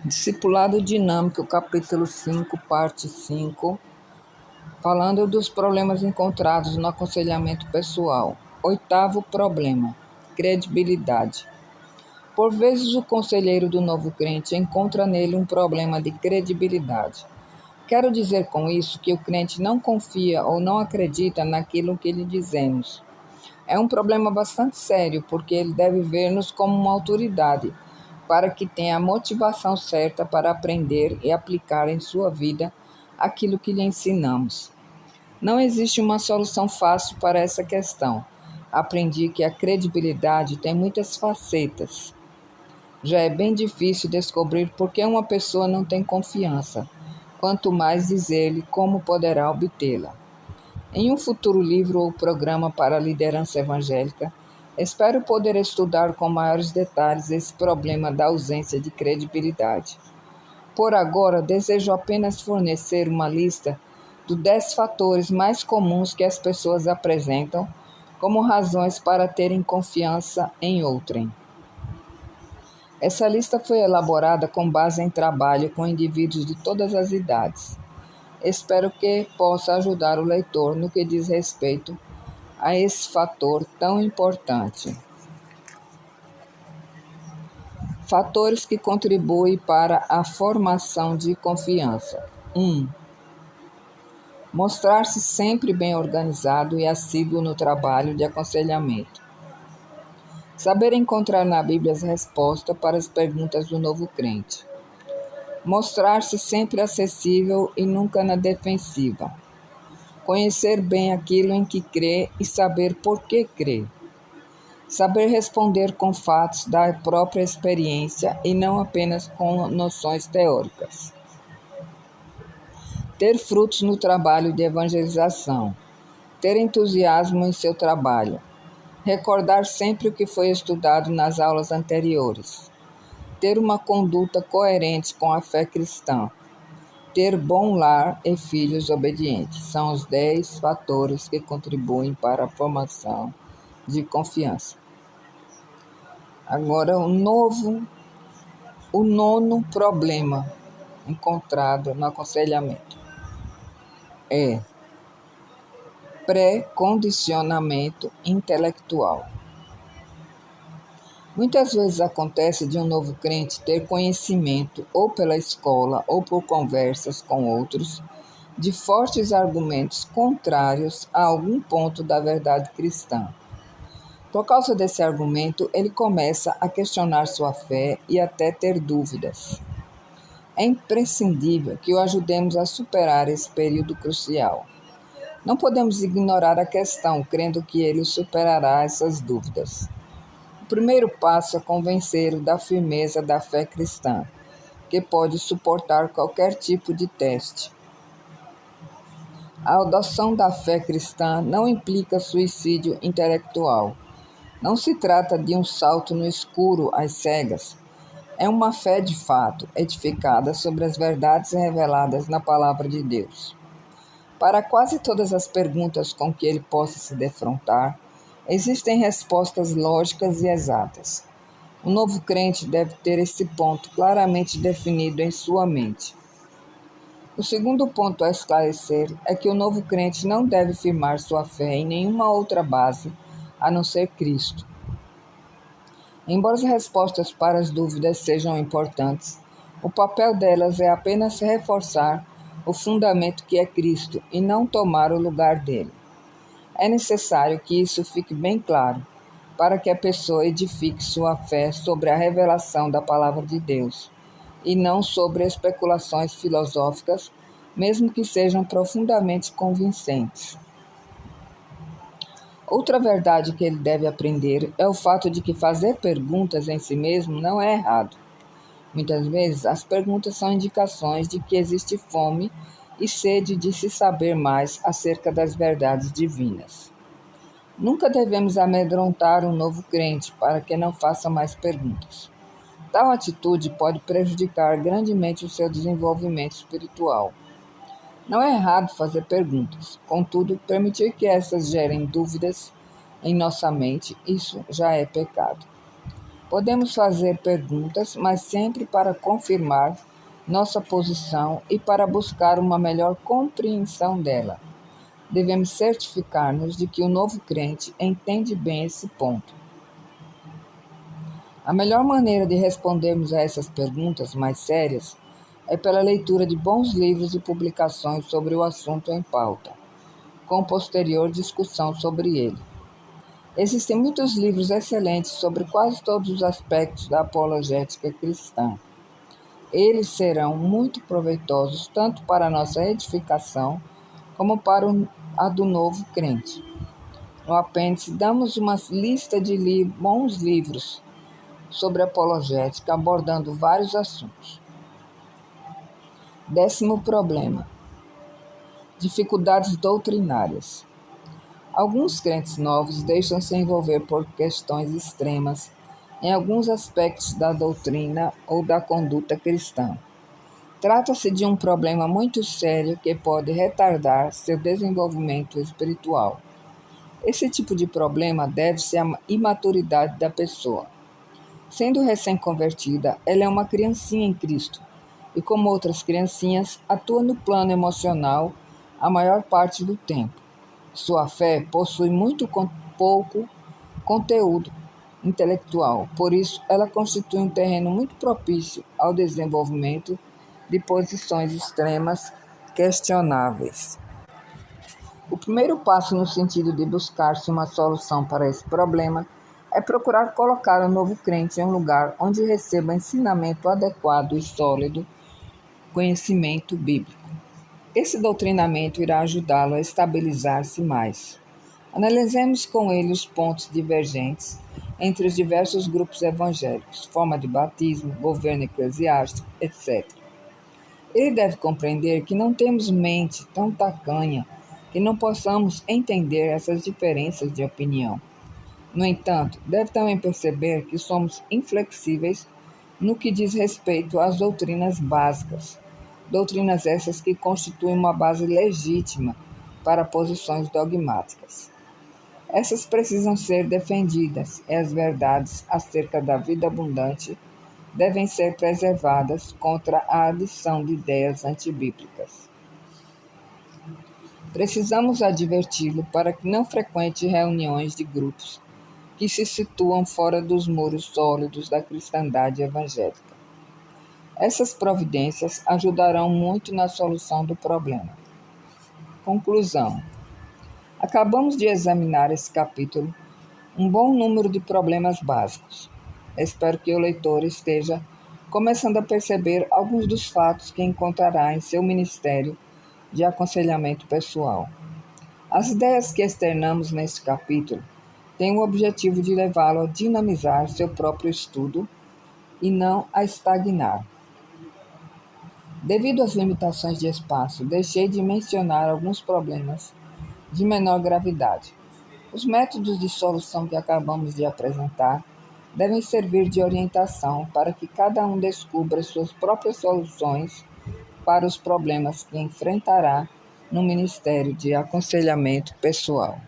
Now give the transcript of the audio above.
Discipulado Dinâmico, capítulo 5, parte 5, falando dos problemas encontrados no aconselhamento pessoal. 8º problema: credibilidade. Por vezes, o conselheiro do novo crente encontra nele um problema de credibilidade. Quero dizer com isso que o crente não confia ou não acredita naquilo que lhe dizemos. É um problema bastante sério, porque ele deve ver-nos como uma autoridade, para que tenha a motivação certa para aprender e aplicar em sua vida aquilo que lhe ensinamos. Não existe uma solução fácil para essa questão. Aprendi que a credibilidade tem muitas facetas. Já é bem difícil descobrir por que uma pessoa não tem confiança, quanto mais dizer-lhe como poderá obtê-la. Em um futuro livro ou programa para a liderança evangélica, espero poder estudar com maiores detalhes esse problema da ausência de credibilidade. Por agora, desejo apenas fornecer uma lista dos 10 fatores mais comuns que as pessoas apresentam como razões para terem confiança em outrem. Essa lista foi elaborada com base em trabalho com indivíduos de todas as idades. Espero que possa ajudar o leitor no que diz respeito a esse fator tão importante. Fatores que contribuem para a formação de confiança. 1. Mostrar-se sempre bem organizado e assíduo no trabalho de aconselhamento. Saber encontrar na Bíblia as respostas para as perguntas do novo crente. Mostrar-se sempre acessível e nunca na defensiva. Conhecer bem aquilo em que crê e saber por que crê. Saber responder com fatos da própria experiência e não apenas com noções teóricas. Ter frutos no trabalho de evangelização. Ter entusiasmo em seu trabalho. Recordar sempre o que foi estudado nas aulas anteriores. Ter uma conduta coerente com a fé cristã. Ter bom lar e filhos obedientes. São os 10 fatores que contribuem para a formação de confiança. Agora, o nono problema encontrado no aconselhamento é pré-condicionamento intelectual. Muitas vezes acontece de um novo crente ter conhecimento, ou pela escola, ou por conversas com outros, de fortes argumentos contrários a algum ponto da verdade cristã. Por causa desse argumento, ele começa a questionar sua fé e até ter dúvidas. É imprescindível que o ajudemos a superar esse período crucial. Não podemos ignorar a questão, crendo que ele superará essas dúvidas. O primeiro passo é convencê-lo da firmeza da fé cristã, que pode suportar qualquer tipo de teste. A adoção da fé cristã não implica suicídio intelectual. Não se trata de um salto no escuro às cegas. É uma fé de fato, edificada sobre as verdades reveladas na palavra de Deus. Para quase todas as perguntas com que ele possa se defrontar, existem respostas lógicas e exatas. O novo crente deve ter esse ponto claramente definido em sua mente. O segundo ponto a esclarecer é que o novo crente não deve firmar sua fé em nenhuma outra base a não ser Cristo. Embora as respostas para as dúvidas sejam importantes, o papel delas é apenas reforçar o fundamento que é Cristo e não tomar o lugar dele. É necessário que isso fique bem claro, para que a pessoa edifique sua fé sobre a revelação da palavra de Deus, e não sobre especulações filosóficas, mesmo que sejam profundamente convincentes. Outra verdade que ele deve aprender é o fato de que fazer perguntas em si mesmo não é errado. Muitas vezes, as perguntas são indicações de que existe fome e sede de se saber mais acerca das verdades divinas. Nunca devemos amedrontar um novo crente para que não faça mais perguntas. Tal atitude pode prejudicar grandemente o seu desenvolvimento espiritual. Não é errado fazer perguntas, contudo, permitir que essas gerem dúvidas em nossa mente, isso já é pecado. Podemos fazer perguntas, mas sempre para confirmar nossa posição e para buscar uma melhor compreensão dela. Devemos certificar-nos de que o novo crente entende bem esse ponto. A melhor maneira de respondermos a essas perguntas mais sérias é pela leitura de bons livros e publicações sobre o assunto em pauta, com posterior discussão sobre ele. Existem muitos livros excelentes sobre quase todos os aspectos da apologética cristã. Eles serão muito proveitosos tanto para a nossa edificação como para a do novo crente. No apêndice, damos uma lista de bons livros sobre apologética, abordando vários assuntos. 10º problema: dificuldades doutrinárias. Alguns crentes novos deixam-se envolver por questões extremas em alguns aspectos da doutrina ou da conduta cristã. Trata-se de um problema muito sério que pode retardar seu desenvolvimento espiritual. Esse tipo de problema deve-se à imaturidade da pessoa. Sendo recém-convertida, ela é uma criancinha em Cristo e, como outras criancinhas, atua no plano emocional a maior parte do tempo. Sua fé possui muito pouco conteúdo intelectual, por isso ela constitui um terreno muito propício ao desenvolvimento de posições extremas questionáveis. O primeiro passo no sentido de buscar-se uma solução para esse problema é procurar colocar o novo crente em um lugar onde receba ensinamento adequado e sólido, conhecimento bíblico. Esse doutrinamento irá ajudá-lo a estabilizar-se mais. Analisemos com ele os pontos divergentes entre os diversos grupos evangélicos, forma de batismo, governo eclesiástico, etc. Ele deve compreender que não temos mente tão tacanha que não possamos entender essas diferenças de opinião. No entanto, deve também perceber que somos inflexíveis no que diz respeito às doutrinas básicas, doutrinas essas que constituem uma base legítima para posições dogmáticas. Essas precisam ser defendidas e as verdades acerca da vida abundante devem ser preservadas contra a adição de ideias antibíblicas. Precisamos adverti-lo para que não frequente reuniões de grupos que se situam fora dos muros sólidos da cristandade evangélica. Essas providências ajudarão muito na solução do problema. Conclusão. Acabamos de examinar esse capítulo um bom número de problemas básicos. Espero que o leitor esteja começando a perceber alguns dos fatos que encontrará em seu ministério de aconselhamento pessoal. As ideias que externamos neste capítulo têm o objetivo de levá-lo a dinamizar seu próprio estudo e não a estagnar. Devido às limitações de espaço, deixei de mencionar alguns problemas de menor gravidade. Os métodos de solução que acabamos de apresentar devem servir de orientação para que cada um descubra suas próprias soluções para os problemas que enfrentará no Ministério de Aconselhamento Pessoal.